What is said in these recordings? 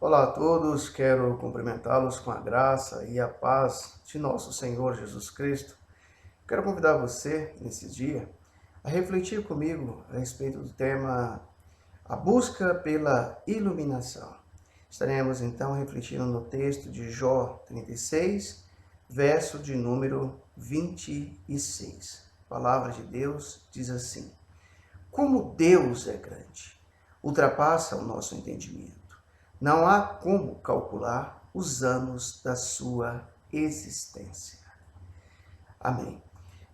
Olá a todos, quero cumprimentá-los com a graça e a paz de nosso Senhor Jesus Cristo. Quero convidar você, nesse dia, a refletir comigo a respeito do tema A Busca pela Iluminação. Estaremos então refletindo no texto de Jó 36, verso de número 26. A palavra de Deus diz assim: Como Deus é grande, ultrapassa o nosso entendimento. Não há como calcular os anos da sua existência. Amém.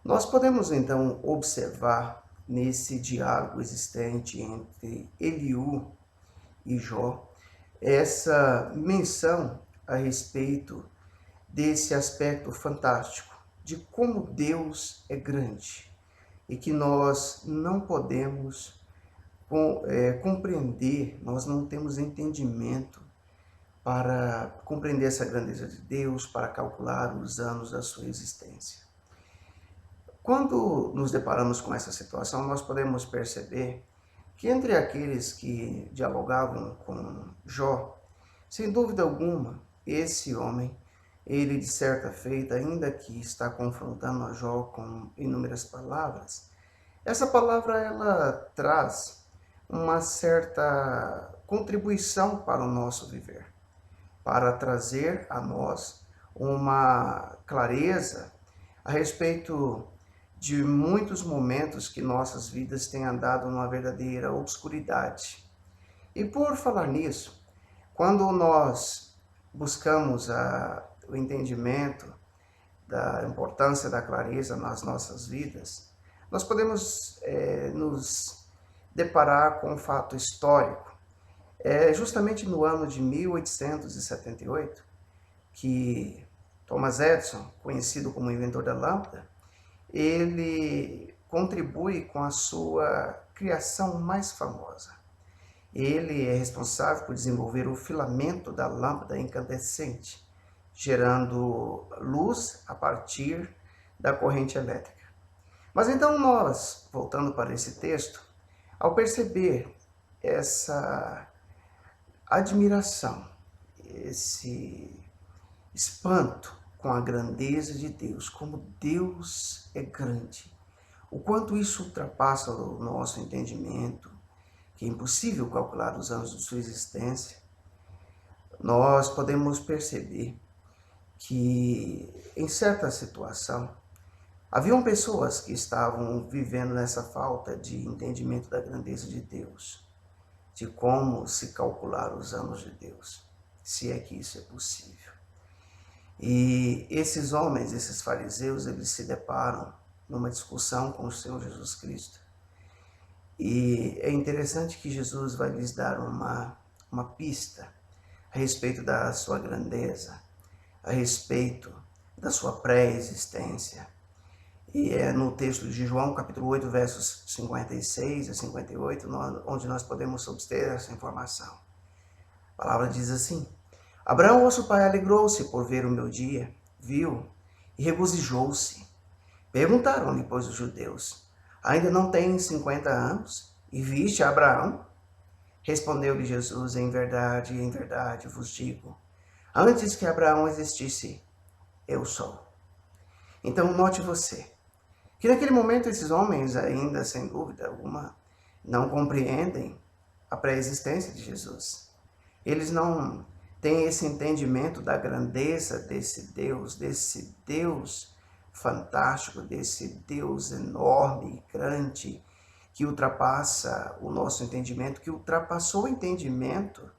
Nós podemos então observar nesse diálogo existente entre Eliú e Jó essa menção a respeito desse aspecto fantástico de como Deus é grande e que nós não podemos compreender, nós não temos entendimento para compreender essa grandeza de Deus, para calcular os anos da sua existência. Quando nos deparamos com essa situação, nós podemos perceber que entre aqueles que dialogavam com Jó, sem dúvida alguma, esse homem, ele de certa feita, ainda que está confrontando a Jó com inúmeras palavras, essa palavra ela traz uma certa contribuição para o nosso viver, para trazer a nós uma clareza a respeito de muitos momentos que nossas vidas têm andado numa verdadeira obscuridade. E por falar nisso, quando nós buscamos o entendimento da importância da clareza nas nossas vidas, nós podemos nos deparar com um fato histórico. É justamente no ano de 1878 que Thomas Edison, conhecido como inventor da lâmpada, ele contribui com a sua criação mais famosa. Ele é responsável por desenvolver o filamento da lâmpada incandescente, gerando luz a partir da corrente elétrica. Mas então nós, voltando para esse texto, ao perceber essa admiração, esse espanto com a grandeza de Deus, como Deus é grande, o quanto isso ultrapassa o nosso entendimento, que é impossível calcular os anos de sua existência, nós podemos perceber que em certa situação haviam pessoas que estavam vivendo nessa falta de entendimento da grandeza de Deus, de como se calcular os anos de Deus, se é que isso é possível. E esses homens, esses fariseus, eles se deparam numa discussão com o Senhor Jesus Cristo. E é interessante que Jesus vai lhes dar uma pista a respeito da sua grandeza, a respeito da sua pré-existência. E é no texto de João, capítulo 8, versos 56 a 58, onde nós podemos obter essa informação. A palavra diz assim: Abraão, vosso pai, alegrou-se por ver o meu dia, viu e regozijou-se. Perguntaram-lhe, pois, os judeus: Ainda não tens 50 anos? E viste Abraão? Respondeu-lhe Jesus: em verdade vos digo, antes que Abraão existisse, eu sou. Então note você, que naquele momento esses homens ainda, sem dúvida alguma, não compreendem a pré-existência de Jesus. Eles não têm esse entendimento da grandeza desse Deus fantástico, desse Deus enorme e grande, que ultrapassa o nosso entendimento, que ultrapassou o entendimento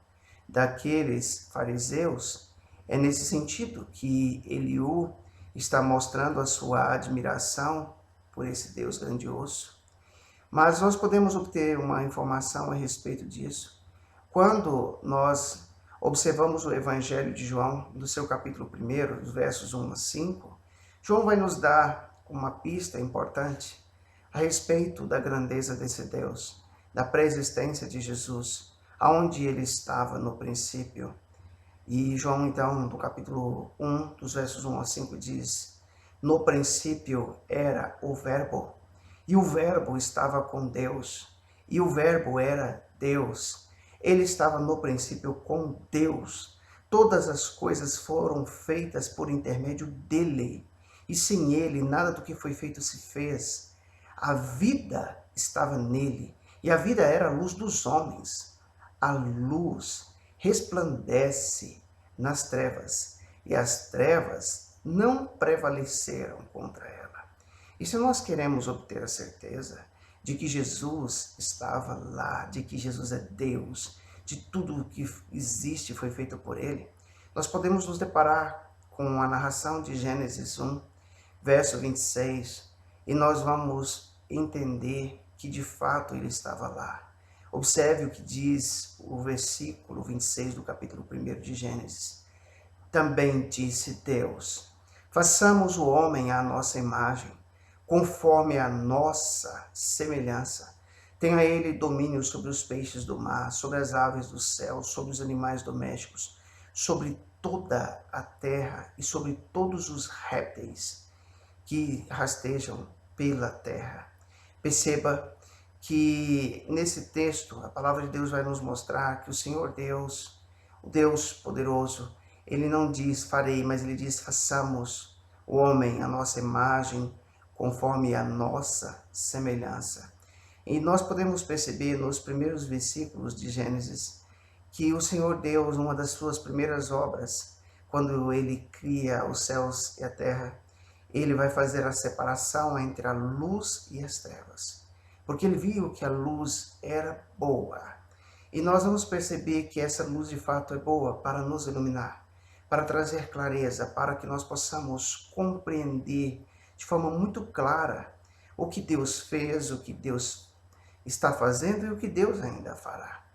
daqueles fariseus. É nesse sentido que Eliú está mostrando a sua admiração por esse Deus grandioso. Mas nós podemos obter uma informação a respeito disso quando nós observamos o Evangelho de João, no seu capítulo 1, dos versos 1 a 5. João vai nos dar uma pista importante a respeito da grandeza desse Deus, da pré-existência de Jesus, aonde ele estava no princípio. E João, então, no capítulo 1, dos versos 1 a 5, diz: No princípio era o Verbo, e o Verbo estava com Deus, e o Verbo era Deus. Ele estava no princípio com Deus. Todas as coisas foram feitas por intermédio dele. E sem ele, nada do que foi feito se fez. A vida estava nele. E a vida era a luz dos homens. A luz resplandece nas trevas. E as trevas não prevaleceram contra ela. E se nós queremos obter a certeza de que Jesus estava lá, de que Jesus é Deus, de tudo o que existe foi feito por ele, nós podemos nos deparar com a narração de Gênesis 1, verso 26, e nós vamos entender que de fato ele estava lá. Observe o que diz o versículo 26 do capítulo 1 de Gênesis. Também disse Deus: façamos o homem à nossa imagem, conforme a nossa semelhança. Tenha ele domínio sobre os peixes do mar, sobre as aves do céu, sobre os animais domésticos, sobre toda a terra e sobre todos os répteis que rastejam pela terra. Perceba que nesse texto a palavra de Deus vai nos mostrar que o Senhor Deus, o Deus poderoso, ele não diz farei, mas ele diz façamos o homem à nossa imagem, conforme a nossa semelhança. E nós podemos perceber nos primeiros versículos de Gênesis que o Senhor Deus, uma das suas primeiras obras, quando ele cria os céus e a terra, ele vai fazer a separação entre a luz e as trevas. Porque ele viu que a luz era boa. E nós vamos perceber que essa luz de fato é boa para nos iluminar, para trazer clareza, para que nós possamos compreender de forma muito clara o que Deus fez, o que Deus está fazendo e o que Deus ainda fará.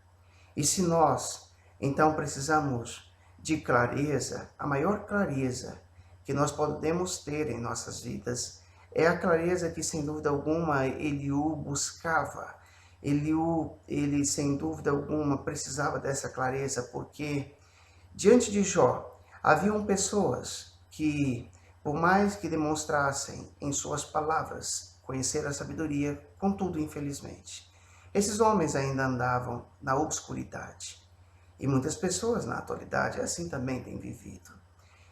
E se nós, então, precisamos de clareza, a maior clareza que nós podemos ter em nossas vidas é a clareza que, sem dúvida alguma, Eliú buscava. Ele, sem dúvida alguma, precisava dessa clareza, porque diante de Jó, haviam pessoas que, por mais que demonstrassem em suas palavras conhecer a sabedoria, contudo, infelizmente, esses homens ainda andavam na obscuridade. E muitas pessoas na atualidade assim também têm vivido.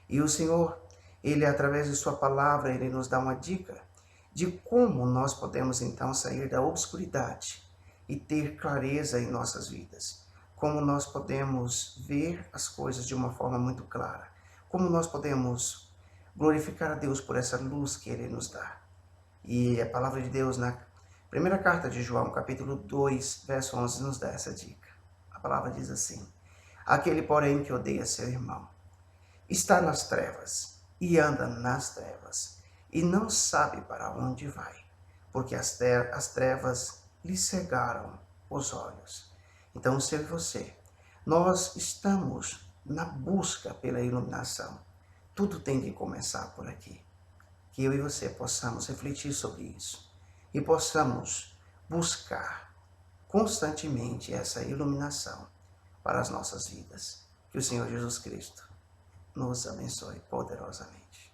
E o Senhor, ele através de sua palavra, ele nos dá uma dica de como nós podemos então sair da obscuridade e ter clareza em nossas vidas. Como nós podemos ver as coisas de uma forma muito clara. Como nós podemos glorificar a Deus por essa luz que ele nos dá. E a palavra de Deus na primeira carta de João, capítulo 2, verso 11, nos dá essa dica. A palavra diz assim: aquele, porém, que odeia seu irmão, está nas trevas e anda nas trevas, e não sabe para onde vai, porque as trevas lhe cegaram os olhos. Então, se eu e você, nós estamos na busca pela iluminação. Tudo tem que começar por aqui. Que eu e você possamos refletir sobre isso e possamos buscar constantemente essa iluminação para as nossas vidas. Que o Senhor Jesus Cristo nos abençoe poderosamente.